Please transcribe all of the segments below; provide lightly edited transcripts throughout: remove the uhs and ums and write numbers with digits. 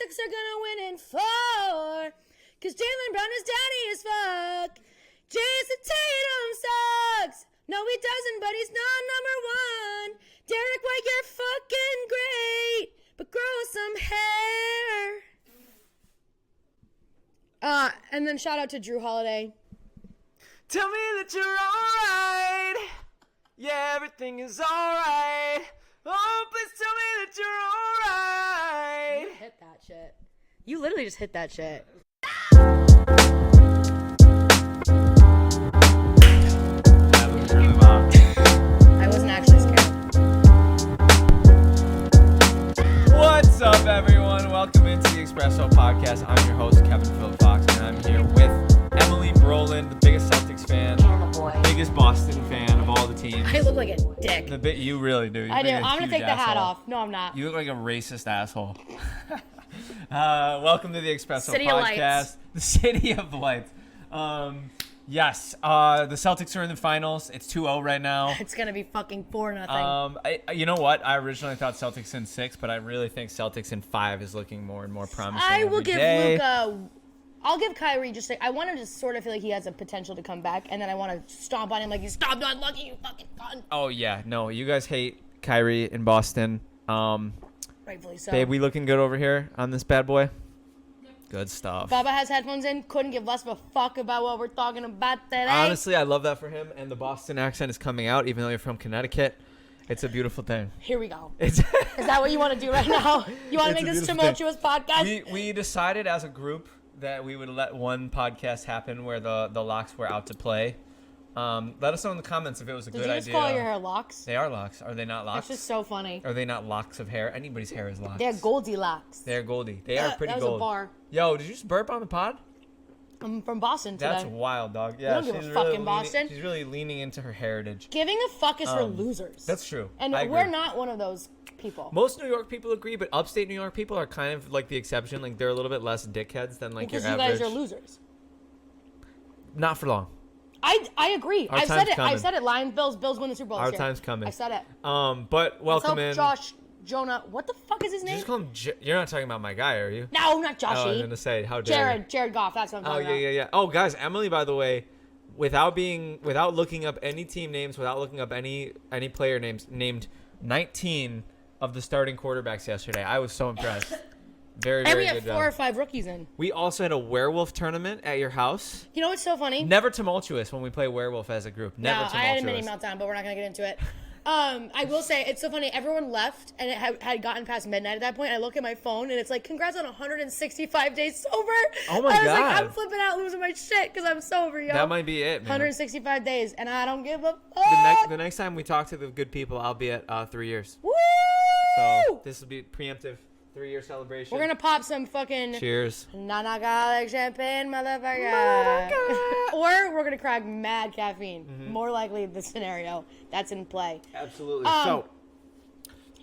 Celtics are gonna win in 4. Cause Jaylen Brown is daddy as fuck. Jason Tatum sucks. No, he doesn't, but he's not number 1. Derek White, you're fucking great, but grow some hair. And then shout out to Drew Holiday. Tell me that you're alright. Yeah, everything is alright. Oh, please tell me that you're alright. You hit that shit. You literally just hit that shit. I wasn't actually scared. What's up, everyone? Welcome into the Expresso podcast. I'm your host, Kevin Fox, and I'm here with Emily Brolin, the biggest Celtics fan, biggest Boston fan of all the teams. I look like a dick. The bit you really do. I do. I'm gonna take the hat off. No, I'm not. You look like a racist asshole. Welcome to the Expresso City podcast, the City of Lights. Yes, the Celtics are in the finals. It's 2-0 right now. It's gonna be fucking 4-0. You know what? I originally thought Celtics in 6, but I really think Celtics in 5 is looking more and more promising. I will give day. Luka. I'll give Kyrie just I want him to sort of feel like he has a potential to come back, and then I want to stomp on him like you stomped on Lucky, you fucking cunt. Oh yeah, no, you guys hate Kyrie in Boston. Rightfully so. Babe, we looking good over here on this bad boy? Good stuff. Baba has headphones in. Couldn't give less of a fuck about what we're talking about today. Honestly, I love that for him, and the Boston accent is coming out, even though you're from Connecticut. It's a beautiful thing. Here we go. Is that what you want to do right now? You want to make this tumultuous podcast? We decided as a group that we would let one podcast happen where the locks were out to play. Let us know in the comments if it was a good idea. Did you just call your hair locks? They are locks. Are they not locks? That's just so funny. Are they not locks of hair? Anybody's hair is locks. They're Goldilocks. They're Goldie. They are pretty that was gold. A bar. Yo, did you just burp on the pod? I'm from Boston today. That's wild, dog. Yeah, we don't give a fuck in Boston. She's really leaning into her heritage. Giving a fuck is for losers. That's true. And we're not one of those people. Most New York people agree, but upstate New York people are kind of like the exception. Like they're a little bit less dickheads than like your average. Because you guys are losers. Not for long. I agree. Our time's coming. I said it. Lions, Bills win the Super Bowl. Our time's coming. I said it. But welcome in. Josh Jonah. What the fuck is his name? Just call him. You're not talking about my guy, are you? No, not Joshy. Oh, I was gonna say, how dare you? Jared Goff. That's what I'm talking about. Yeah. Oh, guys, Emily, by the way, without looking up any team names, without looking up any player names, named 19 of the starting quarterbacks yesterday. I was so impressed. Very, very good job. And we had 4 or 5 rookies in. We also had a werewolf tournament at your house. You know what's so funny? Never tumultuous when we play werewolf as a group. Never tumultuous. I had a mini meltdown, but we're not going to get into it. I will say, it's so funny. Everyone left, and it had gotten past midnight at that point. I look at my phone, and it's like, congrats on 165 days sober. Oh, my God. I was like, I'm flipping out, losing my shit, because I'm sober, yo. That might be it, man. 165 days, and I don't give a fuck. The next time we talk to the good people, I'll be at 3 years. Woo! So this will be preemptive 3-year celebration. We're going to pop some fucking... Cheers. Non-alcoholic champagne, motherfucker. Or we're going to crack mad caffeine. Mm-hmm. More likely the scenario. That's in play. Absolutely. So,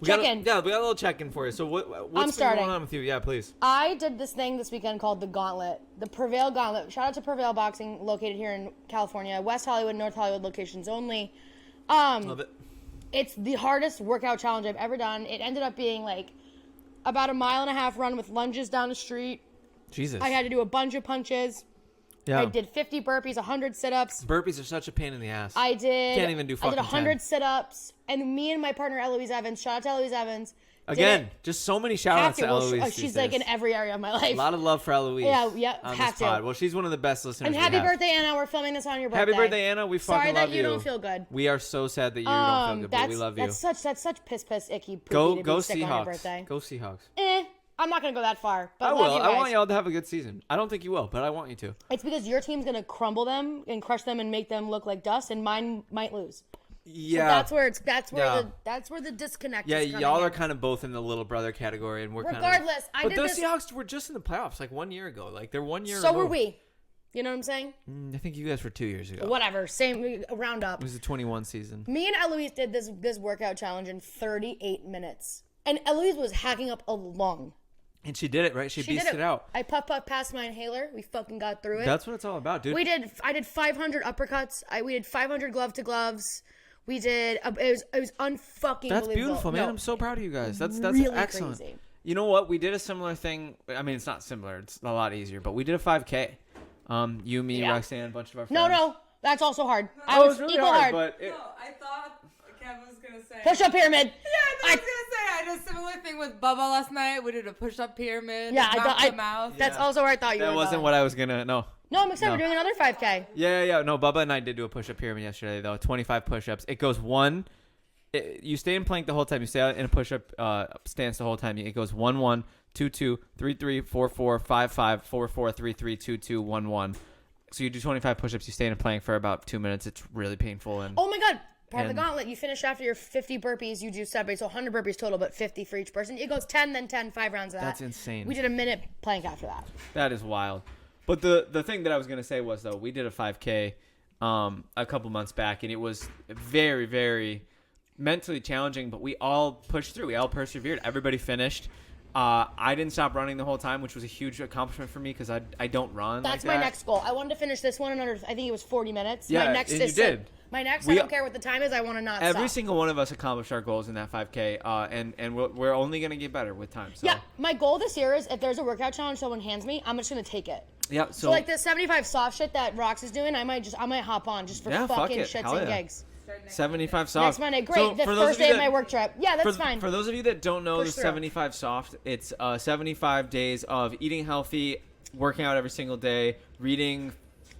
we got a little check-in for you. So what's been going on with you? Yeah, please. I did this thing this weekend called the Gauntlet. The Prevail Gauntlet. Shout out to Prevail Boxing, located here in California. West Hollywood, North Hollywood locations only. Love it. It's the hardest workout challenge I've ever done. It ended up being like about a 1.5 mile run with lunges down the street. Jesus. I had to do a bunch of punches. Yeah. I did 50 burpees, 100 sit-ups. Burpees are such a pain in the ass. I did. Can't even do fucking 10. 100 sit-ups. And me and my partner, Eloise Evans, shout out to Eloise Evans. Again, just so many shout-outs to Eloise. She's like in every area of my life. A lot of love for Eloise. Yeah, on have this to. pod. Well, she's one of the best listeners. And happy birthday, Anna. We're filming this on your birthday. Happy birthday, Anna. We fucking love you. Sorry that you don't feel good. We are so sad that you don't feel good, but we love you. That's such piss icky poopy go to be sick on your birthday. Go Seahawks. I'm not going to go that far. But I love will. you guys. I want y'all to have a good season. I don't think you will, but I want you to. It's because your team's going to crumble them and crush them and make them look like dust, and mine might lose. Yeah. So that's where the disconnect is coming y'all in. are kind of both in the little brother category, and we're regardless. But those Seahawks were just in the playoffs like 1 year ago. Like they're 1 year ago. So were we. You know what I'm saying? I think you guys were 2 years ago. Whatever. Same round up. It was the 21 season. Me and Eloise did this workout challenge in 38 minutes, and Eloise was hacking up a lung. And she did it, right? She beasted it out. I puff past my inhaler. We fucking got through it. That's what it's all about, dude. I did 500 uppercuts. We did 500 glove to gloves. We did. It was unfucking. That's believable. beautiful, man. No, I'm so proud of you guys. That's really excellent. Crazy. You know what? We did a similar thing. I mean, it's not similar. It's a lot easier. But we did a 5K. You, me, Roxanne, a bunch of our friends. No. That's also hard. It was really hard. But No, I thought Kev was going to say. Push-up pyramid. Yeah, I was going to say. I did a similar thing with Bubba last night. We did a push-up pyramid. Yeah, mouth. That's also where I thought you were That wasn't what I was going to. No. No, I'm excited. We're doing another 5K. Yeah. No, Bubba and I did do a push-up pyramid yesterday, though. 25 push-ups. It goes one. You stay in plank the whole time. You stay in a push-up stance the whole time. It goes 1-1, 2-2, 3-3, 4-4, 5-5, 4-4, 3-3, 2-2, 1-1. So you do 25 push-ups. You stay in a plank for about 2 minutes. It's really painful. And oh my God. Part of the gauntlet. You finish after your 50 burpees. You do separate. So 100 burpees total, but 50 for each person. It goes 10, then 10, 5 rounds of that. That's insane. We did a minute plank after that. That is wild. But the thing that I was going to say was, though, we did a 5K a couple months back, and it was very, very mentally challenging, but we all pushed through. We all persevered. Everybody finished. I didn't stop running the whole time, which was a huge accomplishment for me because I don't run. That's like my that. next goal. I wanted to finish this one in under, I think it was 40 minutes. Yeah, my next and is you did. My next, We- I don't care what the time is. I want to not Every stop. single one of us accomplished our goals in that 5K, and we're only going to get better with time. So. Yeah, my goal this year is if there's a workout challenge someone hands me, I'm just going to take it. Yeah. So like the 75 soft shit that Rox is doing, I might hop on just for Yeah, fuck fucking it. shits Hell and yeah. gigs. 75 soft. Next Monday, great. So the for those first of you day of that- my work trip. Yeah, that's fine. For those of you that don't know Push the through. 75 soft, it's 75 days of eating healthy, working out every single day, reading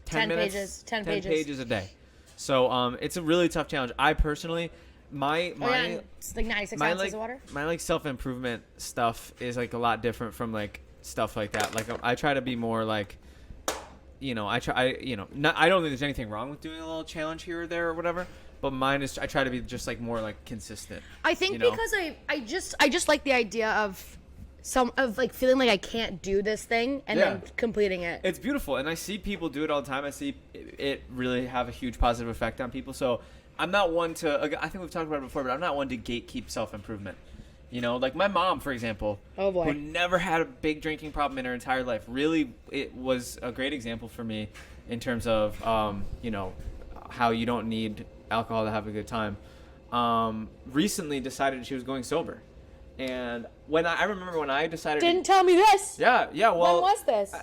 10 minutes, pages, 10 pages a day. So it's a really tough challenge. I personally, my it's like 96 my ounces like of water. my like self-improvement stuff is like a lot different from like stuff like that. Like I try to be more like, I don't think there's anything wrong with doing a little challenge here or there or whatever. But mine is I try to be just like more like consistent. I think because I just like the idea of like feeling like I can't do this thing and then completing it. It's beautiful, and I see people do it all the time. I see it really have a huge positive effect on people. So I'm not one to. I think we've talked about it before, but I'm not one to gatekeep self-improvement. Like my mom, for example, who never had a big drinking problem in her entire life. Really, it was a great example for me in terms of how you don't need alcohol to have a good time. Recently decided she was going sober, and I remember when I decided. Didn't tell me this. Yeah. Well, when was this?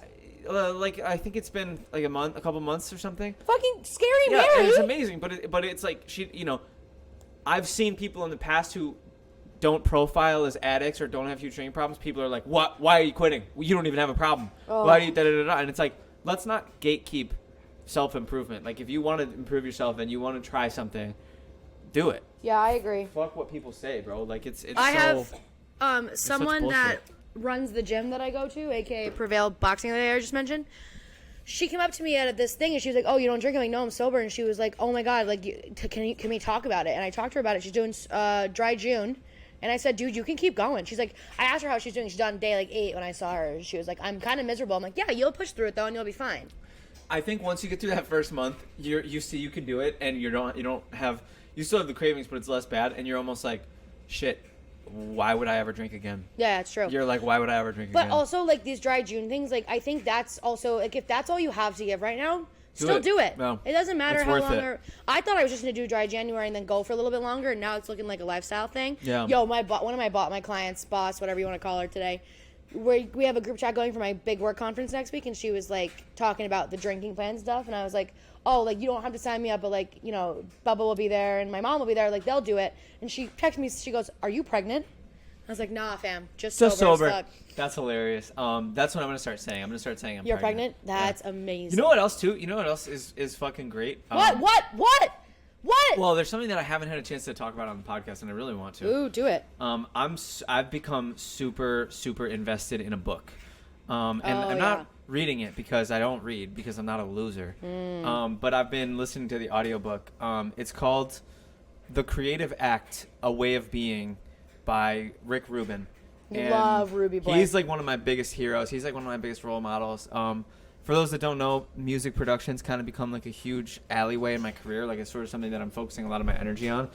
I think it's been like a couple months or something. Fucking scary Yeah, Mary. and it's amazing, but it's like I've seen people in the past who don't profile as addicts or don't have huge drinking problems. People are like, "What? Why are you quitting? You don't even have a problem. Why do you da da da da?" And it's like, let's not gatekeep self-improvement. Like, if you want to improve yourself and you want to try something, do it. Yeah, I agree. Fuck what people say, bro. Like, it's I so... have someone bullshit. that runs the gym that I go to, aka Prevail Boxing that I just mentioned. She came up to me at this thing and she was like, "Oh, you don't drink?" I'm like, "No, I'm sober." And she was like, "Oh my God, like, can we talk about it?" And I talked to her about it. She's doing dry June. And I said, "Dude, you can keep going." She's like, I asked her how she's doing. She's on day like 8 when I saw her. She was like, "I'm kind of miserable." I'm like, "Yeah, you'll push through it though, and you'll be fine." I think once you get through that first month, you see you can do it, and you still have the cravings, but it's less bad, and you're almost like, shit, why would I ever drink again? Yeah, it's true. You're like, why would I ever drink again? But also, like, these dry June things, like, I think that's also, like, if that's all you have to give right now, still do it. No. It doesn't matter It's how worth long. it. I thought I was just going to do dry January and then go for a little bit longer, and now it's looking like a lifestyle thing. Yeah. Yo, my client's boss, whatever you want to call her today, we have a group chat going for my big work conference next week, and she was, like, talking about the drinking plan stuff, and I was like, "Oh, like, you don't have to sign me up, but, like, Bubba will be there, and my mom will be there, like, they'll do it." And she texted me, she goes, "Are you pregnant?" I was like, "Nah, fam, just sober. As fuck." That's hilarious. That's what I'm gonna start saying. I'm gonna start saying You're pregnant? That's amazing. You know what else too? You know what else is fucking great? What? Well, there's something that I haven't had a chance to talk about on the podcast, and I really want to. Ooh, do it. I've become super invested in a book, and I'm yeah. not reading it because I don't read because I'm not a loser. But I've been listening to the audiobook. It's called The Creative Act: A Way of Being by Rick Rubin. And love Ruby Boy. He's like one of my biggest heroes. He's like one of my biggest role models. For those that don't know, music production's kind of become like a huge alleyway in my career. Like it's sort of something that I'm focusing a lot of my energy on.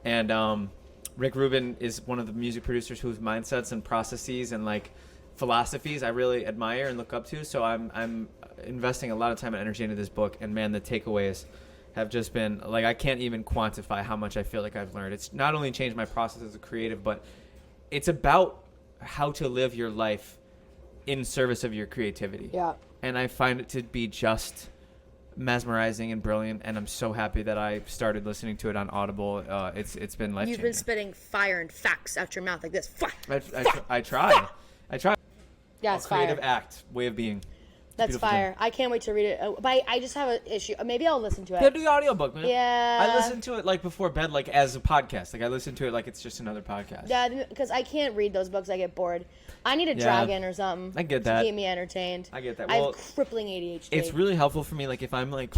And Rick Rubin is one of the music producers whose mindsets and processes and like philosophies I really admire and look up to. So I'm investing a lot of time and energy into this book. And man, the takeaways have just been like I can't even quantify how much I feel like I've learned. It's not only changed my process as a creative, but it's about how to live your life in service of your creativity. Yeah. And I find it to be just mesmerizing and brilliant, and I'm so happy that I started listening to it on Audible. It's been life-changing. You've been spitting fire and facts out your mouth like this. I try. Yeah, it's Creative fire. act, way of being. That's Beautiful fire. thing. I can't wait to read it. But I just have an issue. Maybe I'll listen to Yeah, it. do the audiobook, man. Yeah. I listen to it like before bed, like as a podcast. Like I listen to it like it's just another podcast. Yeah, because I can't read those books. I get bored. I need a Yeah. dragon or something. I get that. To keep me entertained. I get that. I Well, have crippling ADHD. it's really helpful for me, like if I'm like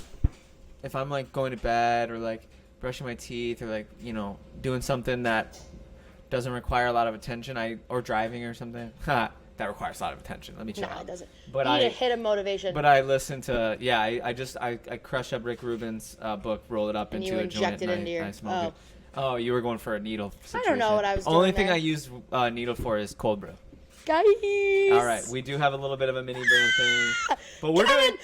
going to bed or like brushing my teeth or like doing something that doesn't require a lot of attention, or driving or something. That requires a lot of attention. Let me check. No, it doesn't. But you need a hit of motivation. But I listen to I crush up Rick Rubin's book, roll it up And into you a joint, inject it and into I your- smoke it. Oh, you were going for a needle situation. I don't know what I was doing Only thing there. I use needle for is cold brew. Guys. All right, we do have a little bit of a mini brand thing, but we're Kevin, doing.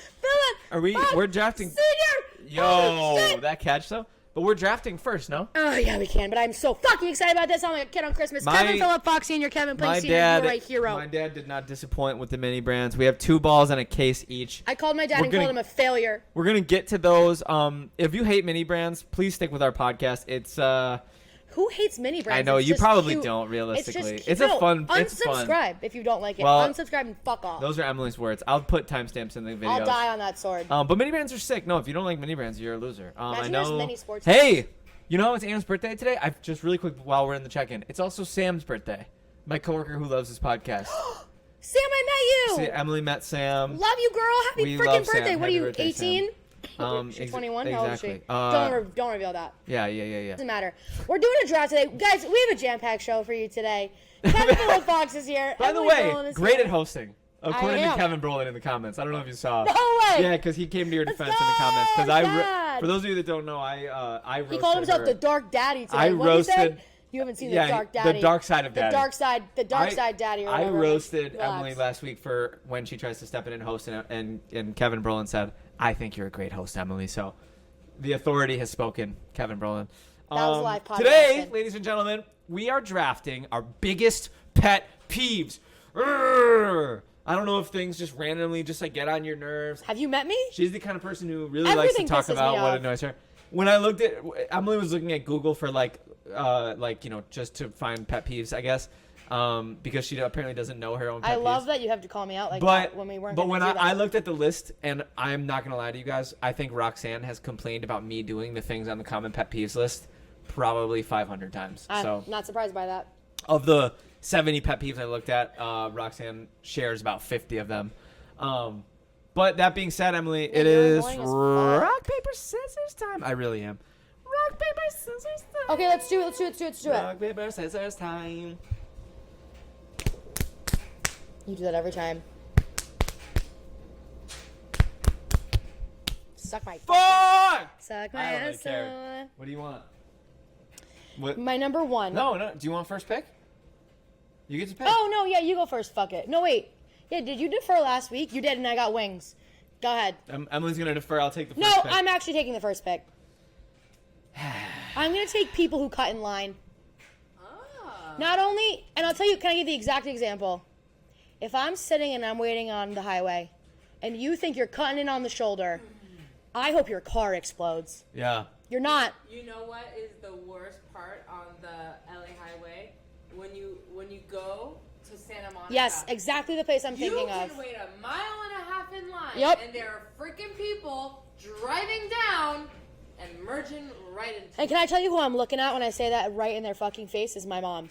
Philip, We're drafting. Senior. Oh, Yo, shit. that catch though. But we're drafting first, no? Oh, yeah, we can. But I'm so fucking excited about this. I'm like a kid on Christmas. My- Kevin Philip Fox Senior, Kevin My Plink Senior, dad, you're a hero. my dad did not disappoint with the mini brands. We have 2 balls and a case each. I called my dad We're and gonna- called him a failure. We're gonna get to those. If you hate mini brands, please stick with our podcast. It's Who hates mini brands? I know It's you just probably cute. don't realistically. It's, It's just a fun. It's fun. Unsubscribe if you don't like it. Well, Unsubscribe and fuck off. Those are Emily's words. I'll put timestamps in the video. I'll die on that sword. But mini brands are sick. No, if you don't like mini brands, you're a loser. I Imagine there's know. mini sports Hey, you know it's Anna's birthday today? I've just really quick while we're in the check-in. It's also Sam's birthday. My coworker who loves this podcast. Sam, I met you. See, Emily met Sam. Love you, girl. Happy We freaking love Sam. birthday. What Happy are you, birthday, 18? She's 21? How old is she? Exactly. Don't reveal that. Yeah. Doesn't matter. We're doing a draft today. Guys, we have a jam-packed show for you today. Kevin Philip Fox is here. By the Emily way, Brolin is great here. at hosting. According to am. Kevin Brolin in the comments. I don't know if you saw. No way. Yeah, because he came to your Let's defense in the comments. Because go, I, Dad. for those of you that don't know, I roasted He called himself her. the Dark Daddy today. I What'd you say? roasted- You haven't seen Yeah, the Dark Daddy. the dark side of Daddy. The dark side Daddy. Or I whatever. roasted Relax. Emily last week for when she tries to step in and host, and Kevin Brolin said, "I think you're a great host, Emily." So, the authority has spoken, Kevin Brolin. That was live podcasting. Today, ladies and gentlemen, we are drafting our biggest pet peeves. Urgh. I don't know if things just randomly just like get on your nerves. Have you met me? She's the kind of person who really Everything likes to talk pisses me about what off. annoys her. When I looked at, Emily was looking at Google for just to find pet peeves, I guess, because she apparently doesn't know her own pet I peeves. love that you have to call me out like But that when we weren't. but gonna when do I that. looked at the list, and I'm not gonna lie to you guys, I think Roxanne has complained about me doing the things on the common pet peeves list probably 500 times. I'm So not surprised by that. of the 70 pet peeves I looked at, Roxanne shares about 50 of them. But that being said, Emily, it you're is annoying as fuck. rock paper scissors time. I really am. Rock paper scissors time. Okay, let's do it. Rock paper scissors time. You do that every time. Suck my. Fuck! Suck my I don't really ass. care. What do you want? What? My number one. No. Do you want first pick? You get to pick. Oh no, yeah, you go first. Fuck it. No wait. Yeah, did you defer last week? You did, and I got wings. Go ahead. Emily's gonna defer. I'll take the first No, pick. I'm actually taking the first pick. I'm gonna take people who cut in line. Not only, and I'll tell you, can I give the exact example? If I'm sitting and I'm waiting on the highway, and you think you're cutting in on the shoulder, I hope your car explodes. Yeah. You're not. You know what is the worst part on the LA highway? When you go to Santa Monica. Yes, exactly the place I'm You thinking can of. wait a mile and a half in line. Yep. And there are freaking people driving down and merging right into And can I tell you who I'm looking at when I say that right in their fucking face is my mom.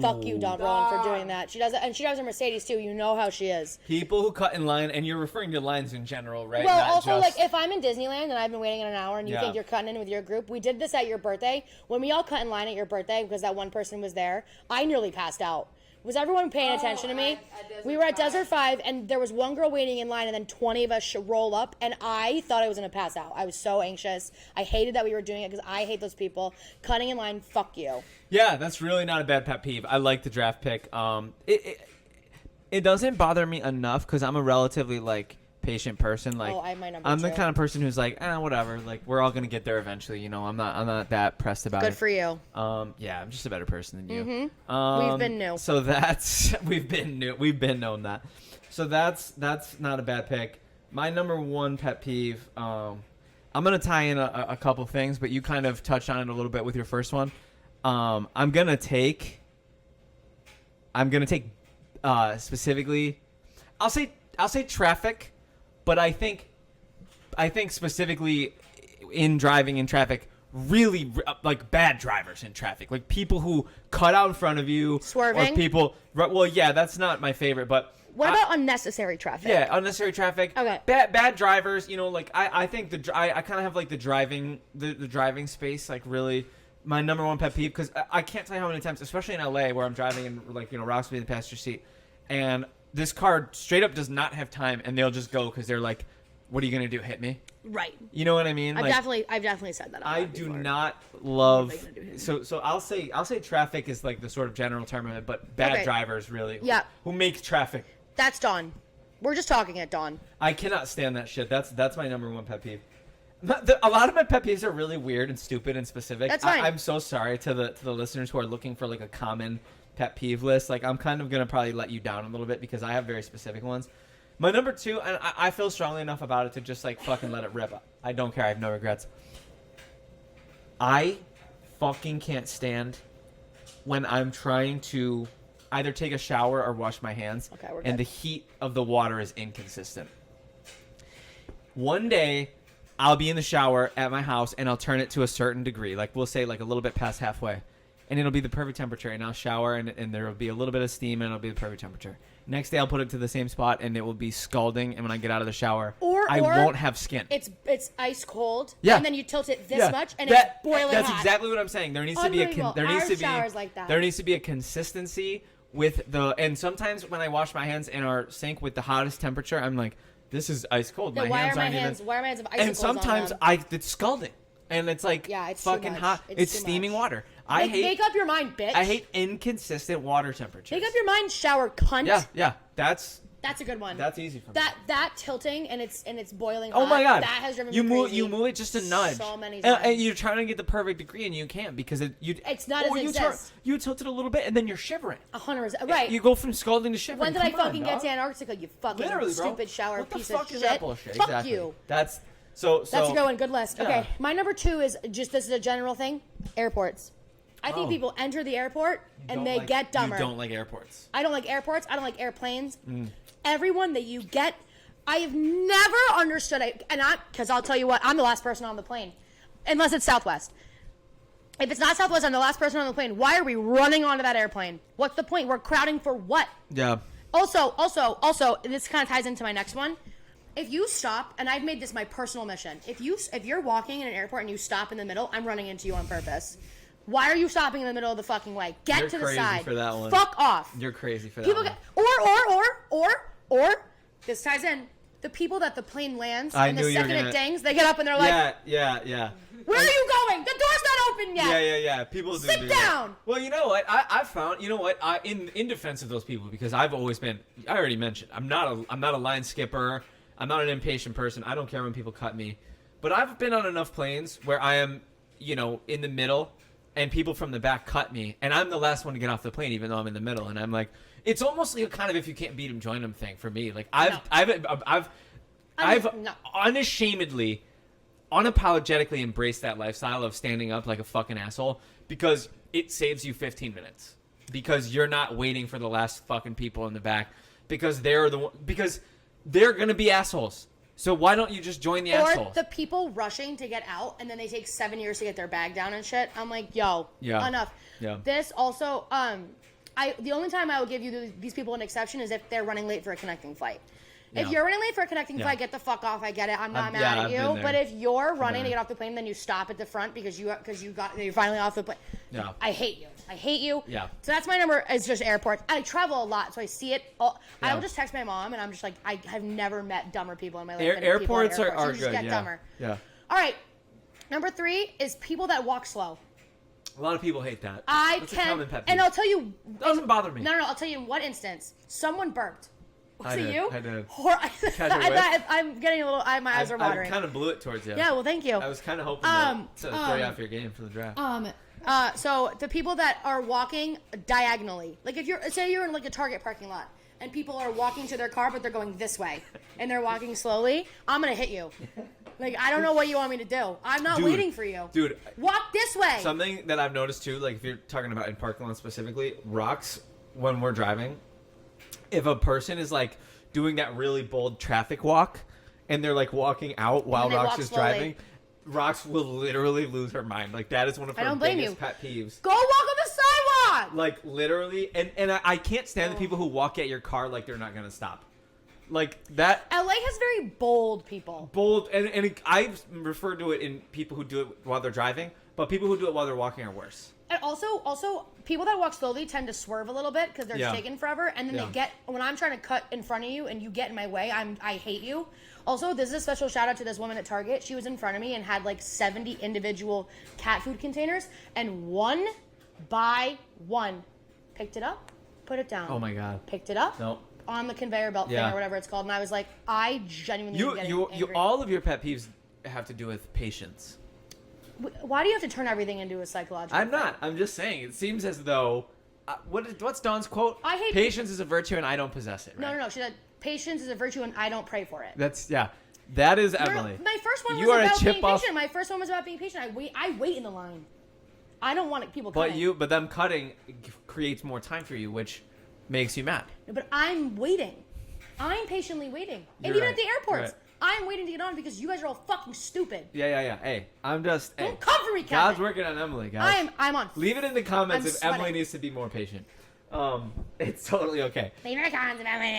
Fuck you, Don Rowan, for doing that. She does it, and she drives a Mercedes too. You know how she is. People who cut in line, and you're referring to lines in general, right? Well, Not also, just... like, if I'm in Disneyland and I've been waiting in an hour and you Yeah. think you're cutting in with your group, we did this at your birthday. When we all cut in line at your birthday because that one person was there, I nearly passed out. Was everyone paying attention to me? at Desert We were at 5. Desert 5, and there was one girl waiting in line, and then 20 of us should roll up, and I thought I was going to pass out. I was so anxious. I hated that we were doing it because I hate those people. Cutting in line, fuck you. Yeah, that's really not a bad pet peeve. I like the draft pick. It doesn't bother me enough because I'm a relatively like patient person. Like, my number I'm the 2. kind of person who's like, whatever. Like, we're all gonna get there eventually. You know, I'm not that pressed about it. Good for you. Yeah, I'm just a better person than you. Mm-hmm. We've been new. So that's we've been known that. So that's not a bad pick. My number 1 pet peeve. I'm gonna tie in a couple things, but you kind of touched on it a little bit with your first one. I'm gonna take specifically. I'll say traffic, but I think specifically in driving in traffic, really like bad drivers in traffic, like people who cut out in front of you, swerving. Or people. Well, yeah, that's not my favorite, but. What about unnecessary traffic? Yeah, unnecessary traffic. Okay. Bad drivers. You know, like I think I kind of have like the driving space, like really my number 1 pet peeve, because I can't tell you how many times, especially in LA where I'm driving and like, you know, Ross will be in the passenger seat, and this car straight up does not have time, and they'll just go because they're like, "What are you gonna do? Hit me?" Right. You know what I mean? I've definitely said that. I do not love. So I'll say traffic is like the sort of general term of it, but bad drivers really. Yeah. Who make traffic. That's Dawn. We're just talking at Dawn. I cannot stand that shit. That's my number 1 pet peeve. A lot of my pet peeves are really weird and stupid and specific. That's fine. I'm so sorry to the listeners who are looking for like a common pet peeve list. Like, I'm kind of gonna probably let you down a little bit because I have very specific ones. My number 2, and I feel strongly enough about it to just like fucking let it rip. I don't care. I have no regrets. I fucking can't stand when I'm trying to either take a shower or wash my hands, and the heat of the water is inconsistent. One day, I'll be in the shower at my house, and I'll turn it to a certain degree. Like, we'll say like a little bit past halfway. And it'll be the perfect temperature, and I'll shower, and there will be a little bit of steam, and it'll be the perfect temperature. Next day, I'll put it to the same spot, and it will be scalding, and when I get out of the shower, I won't have skin. It's ice cold, yeah. And then you tilt it this much, and it's boiling That's hot. Exactly what I'm saying. There needs to be there needs to be a consistency with the, and sometimes when I wash my hands in our sink with the hottest temperature, I'm like, this is ice cold. Yeah, why are my hands have icicles and sometimes on them? it's scalding. And it's like it's fucking hot. It's steaming water. Make up your mind, bitch. I hate inconsistent water temperatures. Make up your mind, shower cunt. Yeah. That's a good one. That's easy for me. That tilting and it's boiling hot. Oh my god. That has driven me crazy. You move it just a nudge. So many times. And you're trying to get the perfect degree and you can't because it's not as exists. You tilt it a little bit and then you're shivering. 100%. Right. You go from scalding to shivering. When did I fucking get to Antarctica, you fucking stupid shower piece of shit? That bullshit? Fuck exactly. you. That's a good one. Good list. Yeah. Okay. My number 2 is this is a general thing. Airports. I think people enter the airport and they get dumber. You don't like airports. I don't like airports. I don't like airplanes. Everyone that you get, I have never understood it. Because I'll tell you what, I'm the last person on the plane. Unless it's Southwest. If it's not Southwest, I'm the last person on the plane. Why are we running onto that airplane? What's the point? We're crowding for what? Yeah. Also, this kind of ties into my next one. If you stop, and I've made this my personal mission, if you're walking in an airport and you stop in the middle, I'm running into you on purpose. Why are you stopping in the middle of the fucking way? Get to the side. You're crazy for that one. Fuck off. You're crazy for that one. Or this ties in. The people that the plane lands and the second it dings, they get up and they're like, yeah. Where are you going? The door's not open yet. Yeah. People do Sit down. That. Well, you know what? I found, in defense of those people, because I've always been, I already mentioned, I'm not a line skipper. I'm not an impatient person. I don't care when people cut me. But I've been on enough planes where I am, in the middle and people from the back cut me, and I'm the last one to get off the plane, even though I'm in the middle. And I'm like, it's almost like a kind of if you can't beat them, join them thing for me. Like I've unashamedly, unapologetically embraced that lifestyle of standing up like a fucking asshole because it saves you 15 minutes. Because you're not waiting for the last fucking people in the back because they're gonna be assholes. So why don't you just join the assholes? Or the people rushing to get out and then they take 7 years to get their bag down and shit. I'm like, yo, enough. Yeah. This also, the only time I will give you these people an exception is if they're running late for a connecting flight. If you're running late for a connecting flight, get the fuck off. I get it. I'm not mad at you. But if you're running to get off the plane, then you stop at the front because you're finally off the plane. Yeah. I hate you. Yeah. So that's my number. Is just airports. I travel a lot, so I see it. I will just text my mom, and I'm just like, I have never met dumber people in my life. Airports are you good. Just get dumber. Yeah. All right. Number 3 is people that walk slow. A lot of people hate that. That's a common pet peeve. And I'll tell you. Doesn't bother me. No. I'll tell you in what instance. Someone burped. Was it you? I did. Catch a whiff? I'm getting a little. My eyes are watering. I kind of blew it towards you. Yeah, well, thank you. I was kind of hoping to throw you off your game for the draft. So the people that are walking diagonally, like if you're in like a Target parking lot and people are walking to their car but they're going this way and they're walking slowly, I'm gonna hit you. Like I don't know what you want me to do. I'm not waiting for you. Dude, walk this way. Something that I've noticed too, like if you're talking about in parking lots specifically, rocks when we're driving. If a person is like doing that really bold traffic walk and they're like walking out while Rox is driving, Rox will literally lose her mind. Like that is one of her biggest pet peeves. Go walk on the sidewalk. Like literally, and I can't stand the people who walk at your car like they're not gonna stop. Like that. LA has very bold people. Bold, and I've referred to it in people who do it while they're driving, but people who do it while they're walking are worse. And also, people that walk slowly tend to swerve a little bit because they're taking forever, and then they get when I'm trying to cut in front of you and you get in my way, I hate you. Also, this is a special shout out to this woman at Target. She was in front of me and had like 70 individual cat food containers, and one by one picked it up, put it down. Oh my god. Picked it up. Nope. On the conveyor belt thing or whatever it's called, and I was like, I genuinely angry. All of your pet peeves have to do with patience. Why do you have to turn everything into a psychological I'm not. I'm just saying. It seems as though what's Dawn's quote? I hate patience is a virtue and I don't possess it. Right? No. She said patience is a virtue and I don't pray for it. That is Emily. My first one was about being patient. My first one was about being patient. I wait in the line. I don't want people cutting. But them cutting creates more time for you, which makes you mad. No, but I'm waiting. I'm patiently waiting. You're and even right. at the airports, Right. I'm waiting to get on because you guys are all fucking stupid. Yeah. Hey, I'm just. Don't come for me, Kevin. God's working on Emily, guys. I'm on. Leave it in the comments if sweating. Emily needs to be more patient. It's totally okay. Leave it in the comments if Emily.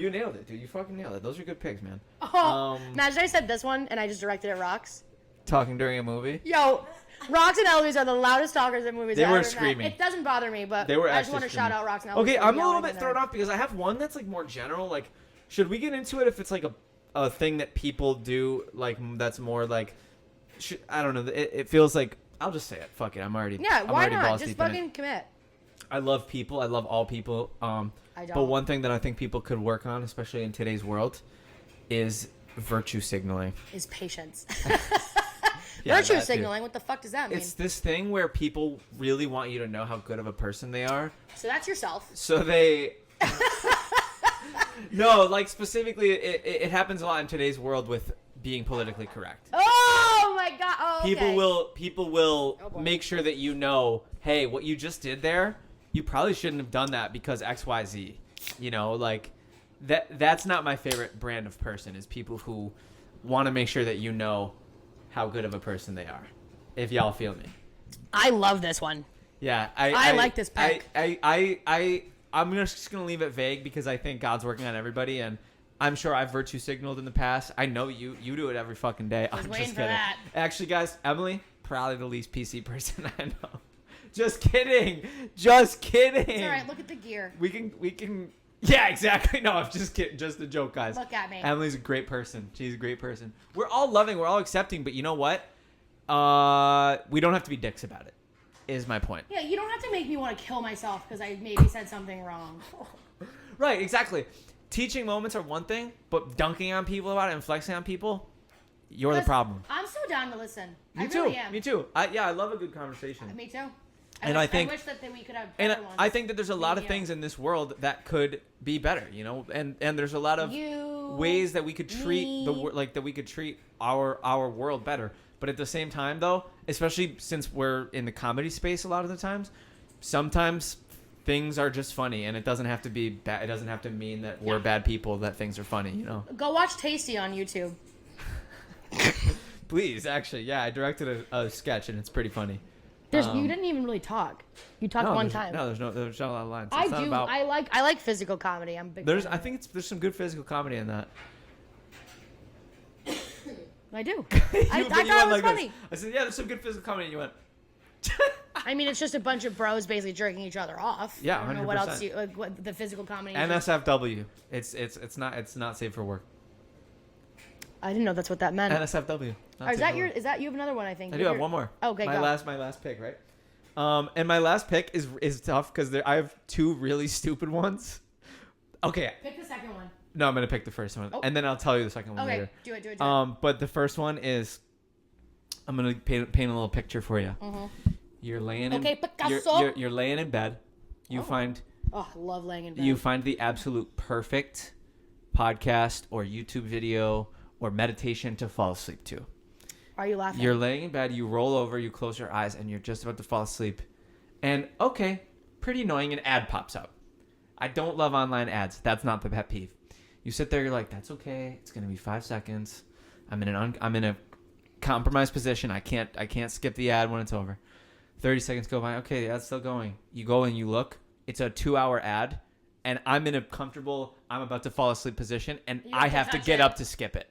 You nailed it, dude. You fucking nailed it. Those are good picks, man. Imagine I said this one and I just directed at Rox. Talking during a movie. Yo, Rox and Eloise are the loudest talkers in movies. They were screaming. It doesn't bother me, but they were I just want to shout out Rox and Eloise. Okay, I'm a little bit thrown off because I have one that's like more general. Like, should we get into it if it's like a thing that people do, like that's more like, I don't know. It feels like I'll just say it. Fuck it. Yeah, why not? Just fucking commit. I love people. I love all people. I don't. But one thing that I think people could work on, especially in today's world, is virtue signaling. Is patience. Yeah, virtue signaling? What the fuck does that mean? It's this thing where people really want you to know how good of a person they are. So that's yourself. So they... No, like specifically, it happens a lot in today's world with being politically correct. Oh my god! Oh, okay. People will make sure that you know, hey, what you just did there, you probably shouldn't have done that because X, Y, Z. You know, like that's not my favorite brand of person. Is people who want to make sure that you know how good of a person they are. If y'all feel me. I love this one. Yeah, I like this pick. I'm just gonna leave it vague because I think God's working on everybody, and I'm sure I've virtue signaled in the past. I know you do it every fucking day. I'm just kidding. That. Actually, guys, Emily, probably the least PC person I know. Just kidding. Just kidding. It's all right. Look at the gear. We can. Yeah, exactly. No, I'm just kidding. Just a joke, guys. Look at me. Emily's a great person. She's a great person. We're all loving. We're all accepting. But you know what? We don't have to be dicks about it. Is my point. Yeah, you don't have to make me want to kill myself because I maybe said something wrong. Right, exactly. Teaching moments are one thing, but dunking on people about it and flexing on people, you're the problem. I'm so down to listen. Me I too. really am. Me too. I love a good conversation. Me too. I think I wish that we could have. And I think that there's a lot of things in this world that could be better, you know, and there's a lot of ways that we could treat that we could treat our world better. But at the same time, though, especially since we're in the comedy space a lot of the times, sometimes things are just funny, and it doesn't have to be bad. It doesn't have to mean that we're bad people, that things are funny, you know? Go watch Tasty on YouTube. Please, actually, yeah, I directed a sketch, and it's pretty funny. You didn't even really talk. You talked one time. No, there's not a lot of lines. I like physical comedy. I'm a big. I think there's some good physical comedy in that. I do. I thought it was funny. I said, yeah, there's some good physical comedy. And you went. I mean, it's just a bunch of bros basically jerking each other off. Yeah, 100%. I don't know what else what the physical comedy. NSFW. It's not safe for work. I didn't know that's what that meant. NSFW. Is that you have another one? I think. I do have one more. Okay, my last pick, right? And my last pick is tough because I have two really stupid ones, Okay. Pick the second one. No, I'm gonna pick the first one, and then I'll tell you the second one Okay, later. do it. But the first one is, I'm gonna paint a little picture for you. You're laying in. Okay, Picasso. You're laying in bed. You find. Oh, I love laying in bed. You find the absolute perfect podcast or YouTube video or meditation to fall asleep to. Are you laughing? You're laying in bed. You roll over. You close your eyes, and you're just about to fall asleep. And okay, pretty annoying. An ad pops up. I don't love online ads. That's not the pet peeve. You sit there, you're like, that's okay. It's gonna be 5 seconds. I'm in a compromised position. I can't skip the ad when it's over. 30 seconds go by. Okay, the ad's still going. You go and you look. It's a 2-hour ad, and I'm in a comfortable, I'm about to fall asleep position, and I have to get up to skip it.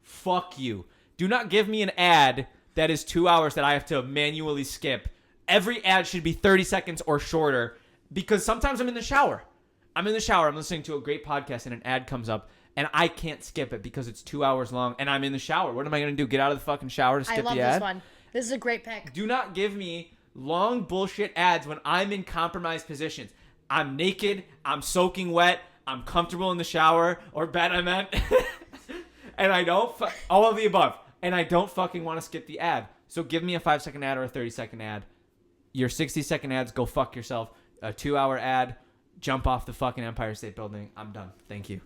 Fuck you. Do not give me an ad that is 2 hours that I have to manually skip. Every ad should be 30 seconds or shorter, because sometimes I'm in the shower. I'm listening to a great podcast, and an ad comes up, and I can't skip it because it's 2 hours long, and I'm in the shower. What am I going to do? Get out of the fucking shower to skip the ad? I love this one. This is a great pick. Do not give me long bullshit ads when I'm in compromised positions. I'm naked. I'm soaking wet. I'm comfortable in the shower or bed, I meant. And I don't, all of the above. And I don't fucking want to skip the ad. So give me a 5-second ad or a 30-second ad. Your 60-second ads, go fuck yourself. A 2-hour ad, jump off the fucking Empire State Building. I'm done. Thank you.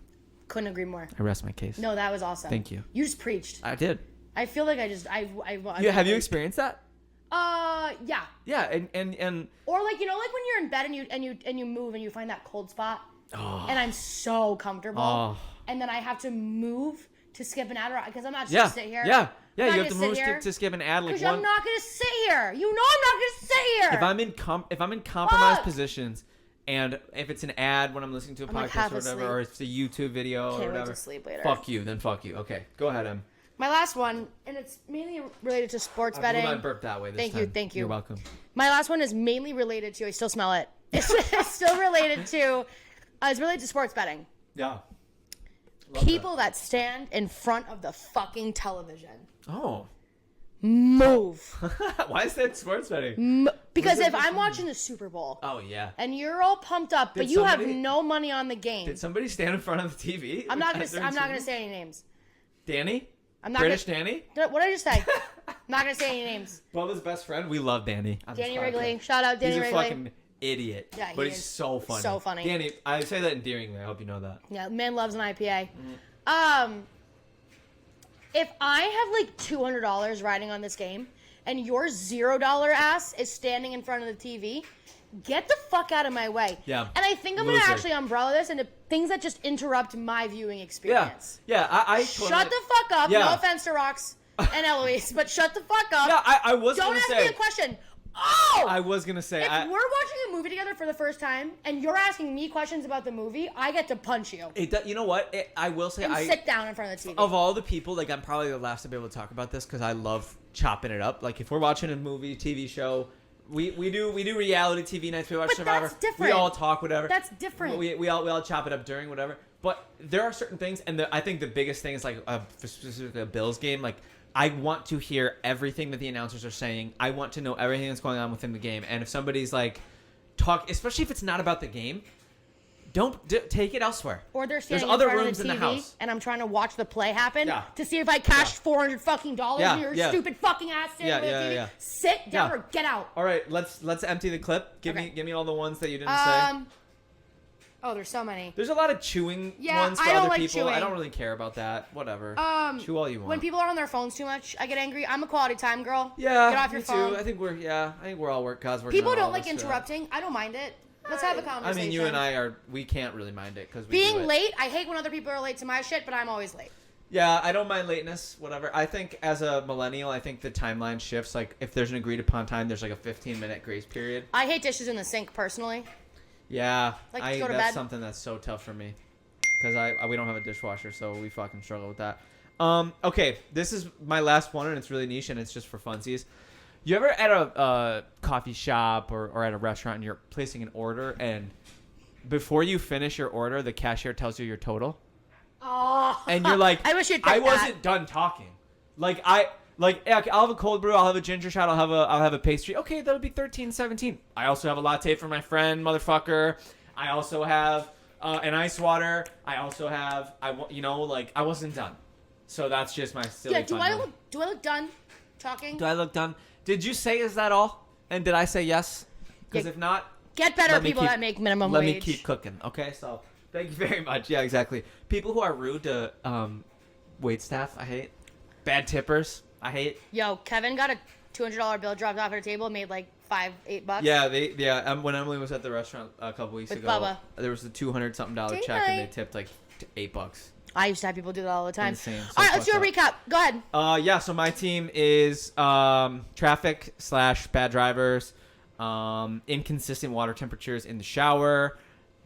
Couldn't agree more. I rest my case. No, that was awesome. Thank you. You just preached. I did. I feel like Have you experienced that? Yeah. Yeah, and Or like, you know, like when you're in bed and you move and you find that cold spot, and I'm so comfortable, and then I have to move to skip an ad because I'm not just gonna sit here. Yeah. You have to move to skip an ad. Because I'm not gonna sit here. You know, I'm not gonna sit here. If I'm in compromised positions, and if it's an ad when I'm listening to a podcast or whatever, or it's a YouTube video or whatever, wait to sleep later. Fuck you. Then fuck you. Okay, go ahead, Em. My last one, and it's mainly related to sports betting. I blew my burp that way this time. Thank you. You're welcome. My last one is mainly related to. I still smell it. It's still related to. It's related to sports betting. Yeah. People that stand in front of the fucking television. Oh. Move. Why is that sports betting? Because if I'm watching the Super Bowl. Oh yeah. And you're all pumped up, but you have no money on the game. Did somebody stand in front of the TV? I'm not gonna say any names. Danny? I'm not British Danny? What did I just say? I'm not gonna say any names. Bubba's best friend. We love Danny. Danny Wrigley. Shout out Danny Wrigley. He's a fucking idiot. Yeah, but he's so funny. So funny. Danny, I say that endearingly. I hope you know that. Yeah, man loves an IPA. If I have like $200 riding on this game, and your $0 ass is standing in front of the TV, get the fuck out of my way. Yeah. And I think I'm going to actually umbrella this into things that just interrupt my viewing experience. Yeah, I totally... Shut the fuck up. Yeah. No offense to Rox and Eloise, but shut the fuck up. Yeah, I was going to say... Don't ask me a question. Oh! I was going to say... If we're watching a movie together for the first time, and you're asking me questions about the movie, I get to punch you. You know what? I will say... And sit down in front of the TV. Of all the people, like, I'm probably the last to be able to talk about this, because I love chopping it up. Like, if we're watching a movie, TV show... We do reality TV nights. We watch Survivor. That's different. We all talk whatever. That's different. We all chop it up during whatever. But there are certain things, and I think the biggest thing is like specifically a Bills game. Like I want to hear everything that the announcers are saying. I want to know everything that's going on within the game. And if somebody's like especially if it's not about the game, don't take it elsewhere. Or they're standing There's other in front rooms of the TV, in the house, and I'm trying to watch the play happen to see if I cashed $400 fucking dollars in your stupid fucking ass standing in the TV. Sit down or get out. All right, let's empty the clip. Give me all the ones that you didn't say. Oh, there's so many. There's a lot of chewing ones for other people. Chewing. I don't really care about that. Whatever. Chew all you want. When people are on their phones too much, I get angry. I'm a quality time girl. Yeah, get off your phone. Too. I think we're all work cause we're people don't like interrupting. I don't mind it. Let's have a conversation. I mean, you and I we can't really mind it because being late. I hate when other people are late to my shit, but I'm always late. Yeah, I don't mind lateness. Whatever. I think as a millennial, I think the timeline shifts. Like if there's an agreed upon time, there's like a 15-minute grace period. I hate dishes in the sink personally. Yeah, go to that's bed. something that's so tough for me because we don't have a dishwasher, so we fucking struggle with that. Okay, this is my last one, and it's really niche, and it's just for funsies. You ever at a coffee shop or at a restaurant and you're placing an order and before you finish your order, the cashier tells you your total? Oh. And you're like, I wasn't done talking. I'll have a cold brew, I'll have a ginger shot, I'll have a pastry. Okay, that'll be $13.17. I also have a latte for my friend, motherfucker. I also have and ice water. I also have. I wasn't done. So that's just my silly. Yeah. Do I look done talking? Do I look done? Did you say is that all? And did I say yes? Because Yeah. if not, Get better people that make minimum let wage. me keep cooking. Okay, so thank you very much. Yeah, exactly. People who are rude to wait staff, I hate. Bad tippers, I hate. Yo, Kevin got a $200 bill dropped off at a table, made like $8. Yeah, when Emily was at the restaurant a couple weeks With ago, Bubba. there was a $200-something Date check, and they night. tipped like $8. I used to have people do that all the time. Insane. So All right, let's do a fucked recap. Go ahead. Yeah, so my team is traffic / bad drivers, inconsistent water temperatures in the shower,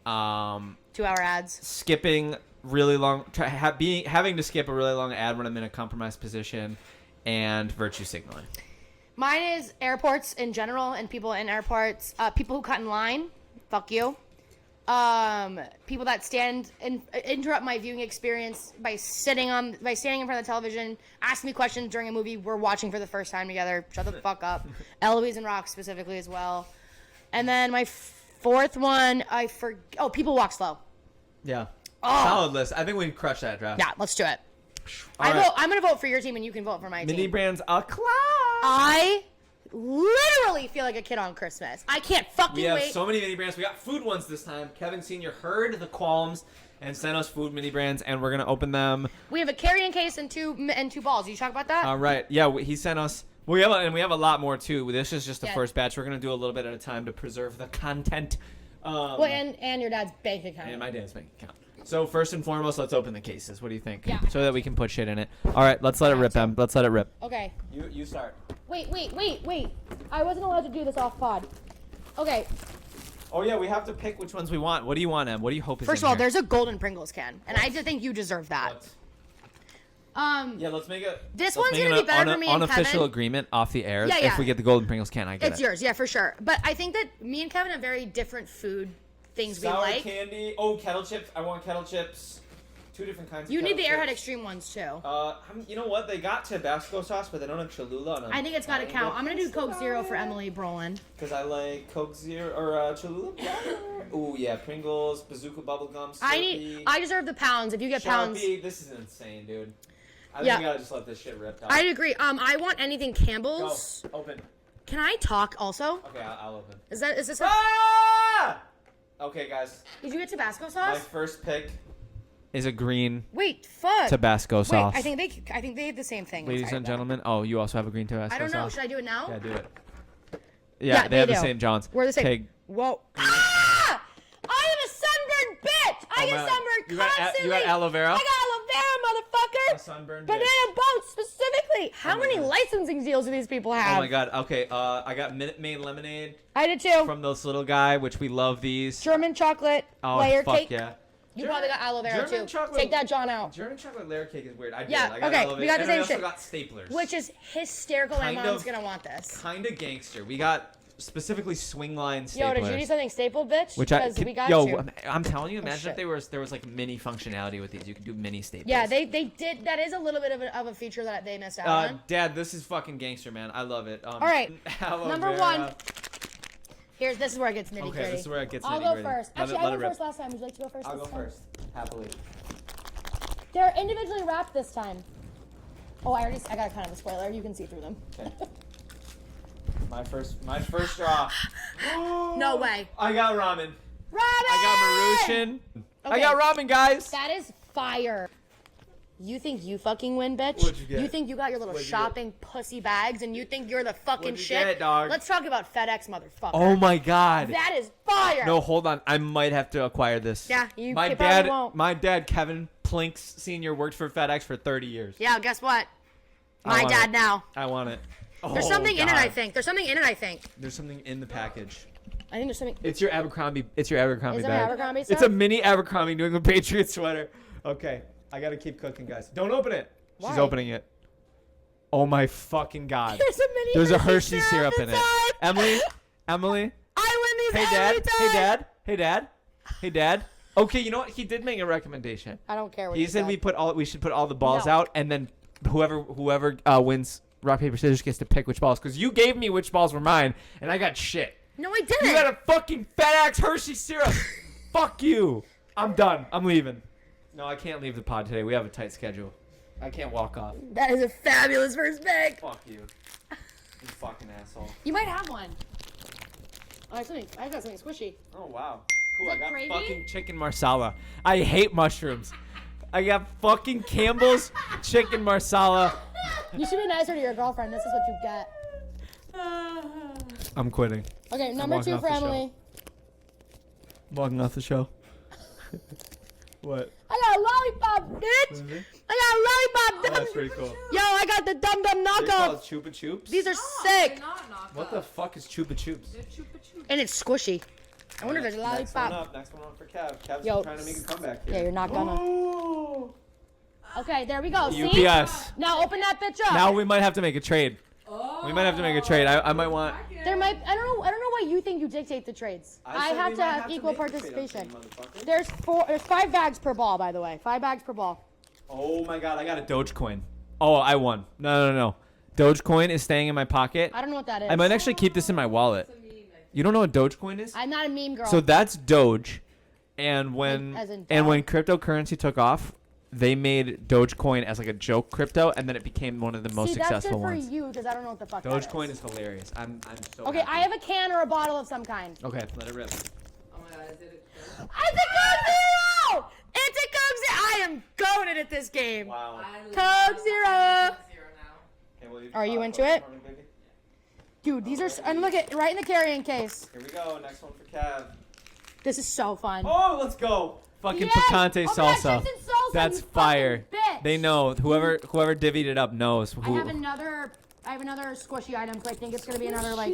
2-hour ads. skipping really long, having to skip a really long ad when I'm in a compromised position, and virtue signaling. Mine is airports in general and people in airports. People who cut in line. Fuck you. People that stand and interrupt my viewing experience by standing in front of the television, asking me questions during a movie we're watching for the first time together. Shut the fuck up. Eloise and Rock specifically as well. And then my fourth one, people walk slow. Yeah. Oh. Solid list. I think we crushed that draft. Yeah, let's do it. All right. I'm gonna vote for your team and you can vote for my Mini team. brands a class. I literally feel like a kid on Christmas. I can't fucking We have wait. so many mini brands. We got food ones this time. Kevin Sr. heard the qualms and sent us food mini brands, and we're gonna open them. We have a carrying case and two balls. You talk about that? All right. Yeah, he sent us. We have a lot more too. This is just the Yeah. first batch. We're gonna do a little bit at a time to preserve the content. Well, and your dad's bank account. And my dad's bank account. So first and foremost, let's open the cases. What do you think? Yeah. So that we can put shit in it. All right, let's let it rip, Em. Let's let it rip. Okay. You start. Wait. I wasn't allowed to do this off pod. Okay. Oh yeah, we have to pick which ones we want. What do you want, Em? What do you hope is First in of all, here? there's a golden Pringles can, and I just think you deserve that. What? Yeah, let's make it. This one's gonna be better for me and unofficial Kevin. Agreement off the air. Yeah, yeah. If we get the golden Pringles can, I get It's it. yours, yeah, for sure. But I think that me and Kevin have very different food things we Sour like. candy. Oh, kettle chips. I want kettle chips. 2 different kinds. You of need the kettle Airhead chips. Extreme ones too. You know what? They got Tabasco sauce, but they don't have Cholula. I think it's got to count. I'm gonna do Coke Zero for Emily Brolin. Because I like Coke Zero or Cholula. Ooh yeah, Pringles, Bazooka bubblegum. I deserve the pounds. If you get pounds, Sharpie. This is insane, dude. I think Yeah. we gotta just let this shit rip. Out. I'd agree. I want anything Campbell's. Go. Open. Can I talk also? Okay, I'll open. Is this? Ah! Okay, guys. Did you get Tabasco My sauce? first pick is a green Wait, fuck. Tabasco sauce. Wait, I think they have the same thing. Ladies inside and them. gentlemen. Oh, you also have a green Tabasco sauce? I don't know. Should I do it now? Yeah, do it. Yeah, Yeah, they have they the do. same Johns. We're the same. Okay. Whoa. Ah! I am a sunburned bitch. I get man. sunburned You got constantly. aloe vera? I got aloe vera, motherfucker. A sunburned Banana bitch. boats specifically. How Oh my many God. licensing deals do these people Oh have? my god. Okay. I got Minute Maid lemonade I did too. from this little guy, which we love these. German chocolate Oh layer fuck cake. yeah. You probably got aloe vera German too. chocolate- Take that John out. German chocolate layer cake is weird. I did. Yeah, I got okay, aloe we vera. got the And I same also shit. got staplers. Which is hysterical. My Kind mom's of- gonna want this. Kind of gangster. We got specifically swing line staplers. Yo, did you need something stapled, bitch? Which Because we got yo, you. I'm telling you, imagine shit. if there was like mini functionality with these. You could do mini staples. Yeah, they did. That is a little bit of a feature that they missed out on. Dad, this is fucking gangster, man. I love it. All right, aloe number vera. one. This is where it gets nitty Okay, gritty. this is where it gets I'll nitty go gritty. first. Let Actually, it I went rip. first last time. Would you like to go first? I'll this go time? first, happily. They're individually wrapped this time. Oh, I got kind of a spoiler. You can see through them. Okay. My first draw. No way. I got ramen. Robin! I got Maruchan. I Okay. got ramen, guys. That is fire. You think you fucking win, bitch? What'd you get? think you got your little What'd you shopping pussy bags and you think you're the fucking What'd you shit? get, dog? Let's talk about FedEx, motherfucker. Oh my god. That is fire. No, hold on. I might have to acquire this. Yeah, you My probably dad, won't. my dad, Kevin Plinks Sr. worked for FedEx for 30 years. Yeah, guess what? I My want dad it. now. I want it. There's Oh, something in it, I God. think. There's something in it, I think. There's something in the package. I think there's something. It's your Abercrombie. It's your Abercrombie Is it bag. my Abercrombie It's a stuff? mini Abercrombie New England Patriots sweater. Okay, I gotta keep cooking, guys. Don't open it. She's Why? opening it. Oh my fucking god. There's a mini Hershey syrup in it. inside. Emily. I win these Hey every dad. time. Hey dad. Hey dad. Hey dad. Okay, you know what? He did make a recommendation. I don't care what He you said we should put all the balls No. out, and then whoever wins rock paper scissors gets to pick which balls. Because you gave me which balls were mine, and I got shit. No, I didn't. You got a fucking FedEx Hershey syrup. Fuck you. I'm done. I'm leaving. No, I can't leave the pod today. We have a tight schedule. I can't walk off. That is a fabulous first pick. Fuck you. You fucking asshole. You might have one. Oh, I got something squishy. Oh, wow. Cool. Is I that got gravy? fucking chicken marsala. I hate mushrooms. I got fucking Campbell's chicken marsala. You should be nicer to your girlfriend. This is what you get. I'm quitting. Okay, number walking 2 off for the show. Emily. Walking off the show. What? I got a lollipop, bitch. I got a lollipop. That's pretty cool. Yo, I got the Dum Dum They're called knockoff. Chupa Chups? These are They're sick. not knockoff. What the fuck is Chupa Chups? They're Chupa Chups. And it's squishy. I wonder if there's a Next one lollipop. up. Next one up for Kev. Kev's Yo, trying to make a comeback here. Yeah, you're not gonna. Ooh. Okay, there we go. See? UPS. Now open that bitch up. Now we might have to make a trade. Oh. We might have to make a trade. I might want. There might. I don't know why you think you dictate the trades. I said have we to might have equal make a trade, I'm participation. saying, motherfucker. There's 5 bags per ball, by the way. 5 bags per ball. Oh my god, I got a Dogecoin. Oh, I won. No. Dogecoin is staying in my pocket. I don't know what that is. I might actually keep this in my wallet. It's a meme, I think. You don't know what Dogecoin is? I'm not a meme girl. So that's Doge, and when Like, as in and dog? when cryptocurrency took off, they made Dogecoin as like a joke crypto, and then it became one of the most See, that's successful good for ones. you because I don't know what the fuck Dogecoin that is hilarious. I'm so. Okay, happy. I have a can or a bottle of some kind. Okay, let it rip. Oh my god, is it a Coke? It's a Coke Zero! It's a Coke Zero! I am goated at this game. Wow. I Coke love Zero. Coke Zero now. Okay, will Are you pop into one it? for me, baby? Dude, these are... And look at... Right in the carrying case. Here we go. Next one for Kev. This is so fun. Oh, let's go. Fucking Yes! picante Oh my God, salsa. chips and salsa, That's you fucking fire. bitch. They know. Whoever divvied it up knows. I have another squishy item, so I think it's gonna be another like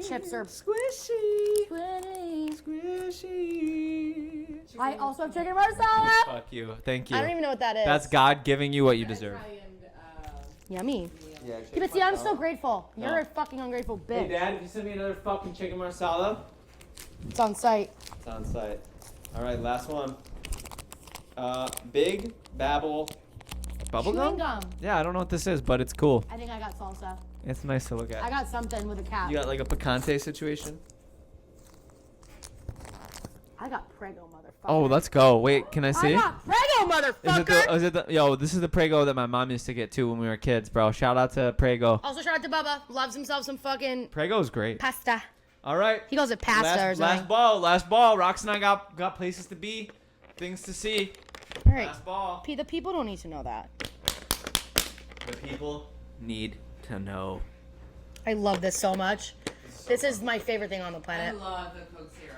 chips or squishy. squishy. Squishy. I also have chicken marsala. Fuck you. Thank you. I don't even know what that is. That's God giving you what you deserve. Italian, Yummy. Yeah, Yeah, but see, I'm so grateful. You're No. a fucking ungrateful Hey, bitch. Dad, if you send me another fucking chicken marsala, It's on site. it's on site. All right, last one. Big Babble Chewing bubblegum? gum. Yeah, I don't know what this is, but it's cool. I think I got salsa. It's nice to look I at. got something with a cap. You got like a picante situation? I got Prego, motherfucker. Oh, let's go. Wait, can I I see? got Prego, motherfucker. Is it the yo, this is the Prego that my mom used to get too when we were kids, bro. Shout out to Prego. Also, shout out to Bubba. Loves himself some fucking Prego's great. pasta. All right. He calls it pasta or something. Last ball. Rox and I got places to be, things to see. All right. Last ball. The people don't need to know that. The people need to know. I love this so much. This is my favorite thing on the I planet. love the Coke Zero.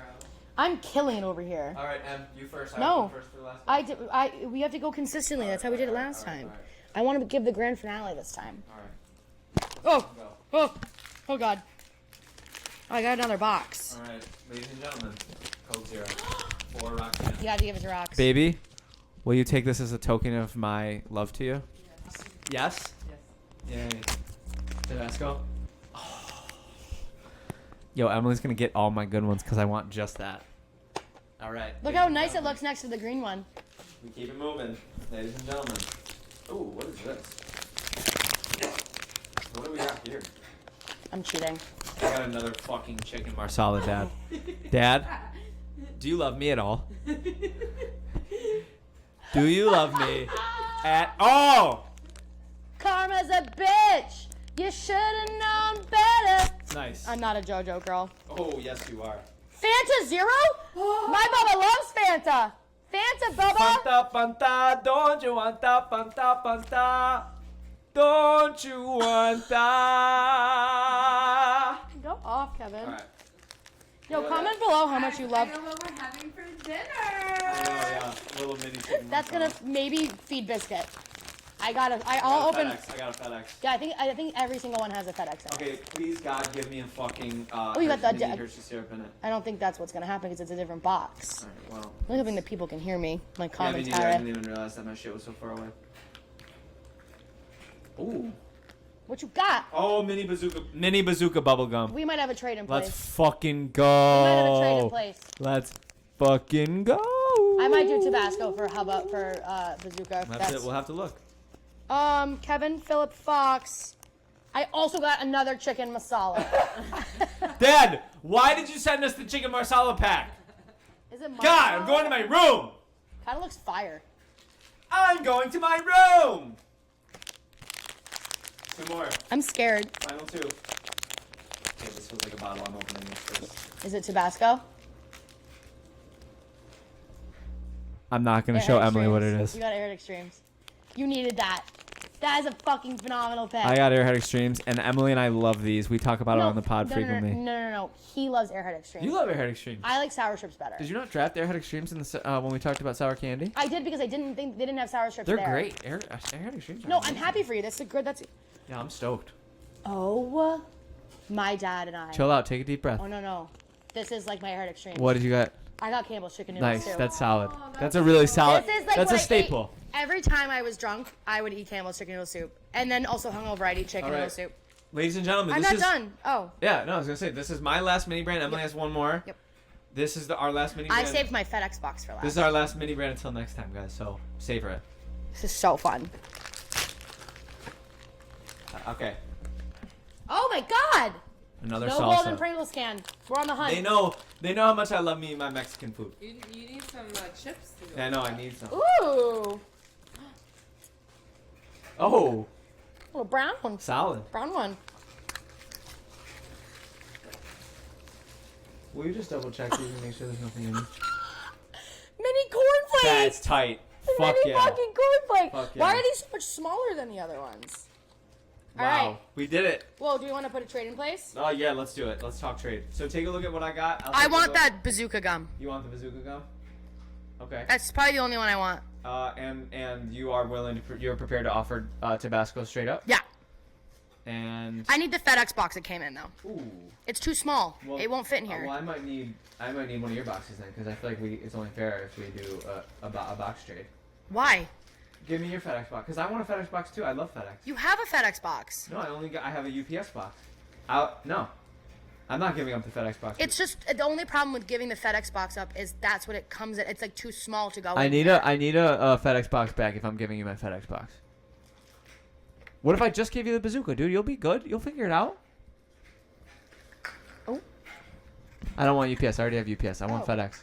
I'm killing it over here. All right, Em, you first. No. I first for the last one. We have to go consistently. That's how we did it last All right, time. all right. I want to give the grand finale this time. All right. Oh, Go. oh God. I got another box. All right, ladies and gentlemen, Coke Zero for Roxanne. You gotta give it to Rox. Baby, will you take this as a token of my love to you? Yes. Yes. Yay. Tabasco. Yo, Emily's gonna get all my good ones because I want just that. All right. Look how nice it looks next to the green one. We keep it moving, ladies and gentlemen. Ooh, what is this? What do we got here? I'm cheating. I got another fucking chicken marsala, Dad. Dad, do you love me at all? Do you love me at all? Karma's a bitch. You should have known better. Nice. I'm not a JoJo girl. Oh, yes, you are. Fanta Zero? My Bubba loves Fanta. Fanta, Bubba. Fanta, Fanta, don't you want that? Fanta, Fanta, don't you want that? Go off, Kevin. All right. Yo, comment below how much you love. I know what we're having for dinner. Oh, yeah. Little mini chicken That's marsala. gonna maybe feed biscuit. I'll open. I got a FedEx. Yeah, I think every single one has a FedEx. In it. Okay, please God, give me a fucking you got the- mini Hershey syrup in it. I don't think that's what's gonna happen because it's a different box. All right, well. I'm hoping that people can hear me. My Yeah, me neither. I commentary. didn't even realize that my shit was so far away. Ooh. What you got? Oh, mini bazooka bubble gum. We might have a trade in place. Let's fucking We might have a trade in go. place. Let's fucking go. I might do Tabasco for bazooka. That's it. We'll have to look. Kevin Phillip Fox. I also got another chicken masala. Dad, why did you send us the chicken marsala pack? Is it God, I'm going to my room. Kind of looks fire. I'm going to my room. 2 more. I'm scared. Final 2. Okay, this feels like a bottle. I'm opening this first. Is it Tabasco? I'm not going to show Airhead Emily what it Extremes. is. You got Airhead Extremes. You needed that. That is a fucking phenomenal pick. I got Airhead Extremes, and Emily and I love these. We talk about it on the pod frequently. No. He loves Airhead Extremes. You love Airhead Extremes. I like sour strips better. Did you not draft Airhead Extremes in the when we talked about sour candy? I did because I didn't think they didn't have sour strips They're there. great. Airhead Extremes. No, I'm happy for you. That's a good. That's. Yeah, I'm stoked. Oh, my dad and I. Chill out. Take a deep breath. Oh no. This is like my Airhead Extremes. What did you got? I got Campbell's chicken noodles Nice. too. That's solid. That's a really solid. This is like That's what a I staple. ate. Every time I was drunk, I would eat Campbell's chicken noodle soup, and then also hungover, I'd eat chicken All right. noodle soup. Ladies and gentlemen, I'm this not is done. Oh. Yeah, no, I was gonna say this is my last mini brand. Emily has one more. Yep. This is our last mini I brand. saved my FedEx box for last. This is our last mini brand until next time, guys. So savor it. This is so fun. Okay. Oh my god! Another No salsa. golden Pringles can. We're on the hunt. They know how much I love me and my Mexican food. You need some chips to go. Yeah, I know I need some. Ooh. Oh, Oh, brown one. solid. Brown one. Will you just double check these and make sure there's nothing in them? Mini cornflakes. That's tight. Fuck Mini yeah. fucking cornflakes. Fuck Why yeah. are these so much smaller than the other ones? All Wow, right. we did it. Well, do you want to put a trade in place? Oh yeah, let's do it. Let's talk trade. So take a look at what I got. I'll I take a want look. that bazooka gum. You want the bazooka gum? Okay. That's probably the only one I want. And you are willing to you're prepared to offer Tabasco straight up? Yeah. And I need the FedEx box it came in though. ooh. It's too small. Well, it won't fit in here. Well, I might need one of your boxes then, because I feel like it's only fair if we do a box trade. Why? Give me your FedEx box, because I want a FedEx box too. I love FedEx. You have a FedEx box. No, I have a UPS box. No, I'm not giving up the FedEx box. It's just the only problem with giving the FedEx box up is that's what it comes in. It's like too small to go. I in need here. a FedEx box back if I'm giving you my FedEx box. What if I just gave you the bazooka, dude? You'll be good. You'll figure it out. Oh. I don't want UPS. I already have UPS. I want Oh. FedEx.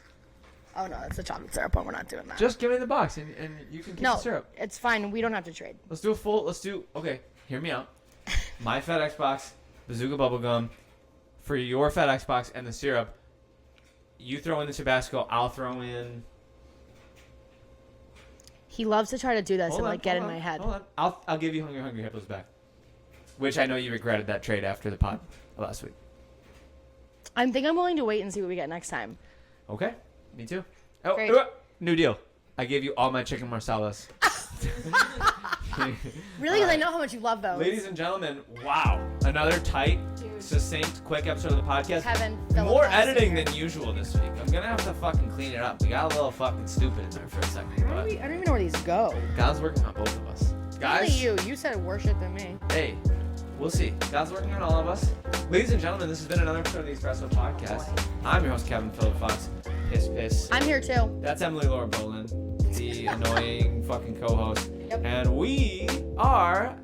Oh no, that's the chocolate syrup one. We're not doing that. Just give me the box and you can keep no, the syrup. it's fine. We don't have to trade. Okay, hear me out. My FedEx box, bazooka bubblegum, for your FedEx box and the syrup, you throw in the Tabasco, I'll throw in... He loves to try to do this Hold and on, like get in hold my on, head. Hold on. I'll give you Hungry Hippos back. Which I know you regretted that trade after the pod last week. I think I'm willing to wait and see what we get next time. Okay, me too. Oh, Great. new deal. I gave you all my chicken marsalas. Really, because I know how much you love those. Ladies and gentlemen, wow. Another tight, succinct, quick episode of the podcast. Kevin, Philip, More Austin editing here. than usual this week. I'm going to have to fucking clean it up. We got a little fucking stupid in there for a second. But I don't even know where these go. God's working on both of us. Only Guys, you. You said worse shit than me. hey, we'll see. God's working on all of us. Ladies and gentlemen, this has been another episode of the Expresso Podcast. I'm your host, Kevin Philip Fox. Piss. I'm here too. That's Emily Laura Boland, the annoying fucking co-host. Yep. And we are